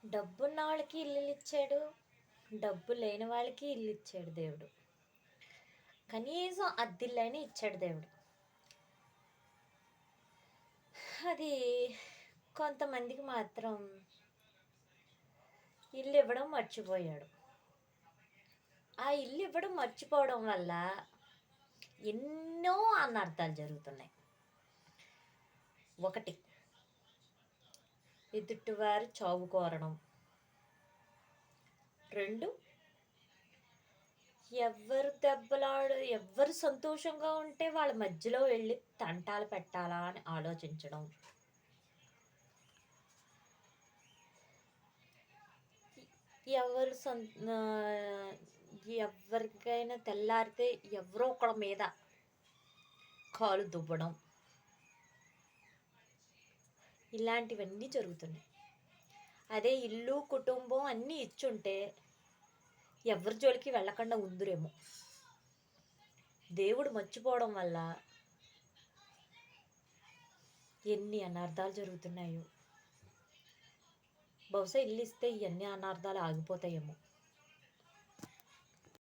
డబ్బున్న వాళ్ళకి ఇల్లులు ఇచ్చాడు, డబ్బు లేని వాళ్ళకి ఇల్లు ఇచ్చాడు దేవుడు. కనీసం అద్దిల్లైనా ఇచ్చాడు దేవుడు. అది కొంతమందికి మాత్రం ఇల్లు ఇవ్వడం మర్చిపోయాడు. ఆ ఇల్లు ఇవ్వడం మర్చిపోవడం వల్ల ఎన్నో అనర్థాలు జరుగుతున్నాయి. ఒకటి, ఎదుటివారు చావు కోరడం. రెండు, ఎవరు సంతోషంగా ఉంటే వాళ్ళ మధ్యలో వెళ్ళి తంటాలు పెట్టాలా అని ఆలోచించడం. ఎవరికైనా తెల్లారితే ఎవరో ఒకళ్ళ మీద కాలు దువ్వడం, ఇలాంటివన్నీ జరుగుతున్నాయి. అదే ఇల్లు కుటుంబం అన్నీ ఇచ్చుంటే ఎవరి జోలికి వెళ్ళకుండా ఉందురేమో. దేవుడు మర్చిపోవడం వల్ల ఎన్ని అనర్థాలు జరుగుతున్నాయో. బహుశా ఇల్లు ఇస్తే ఇవన్నీ అనర్థాలు ఆగిపోతాయేమో.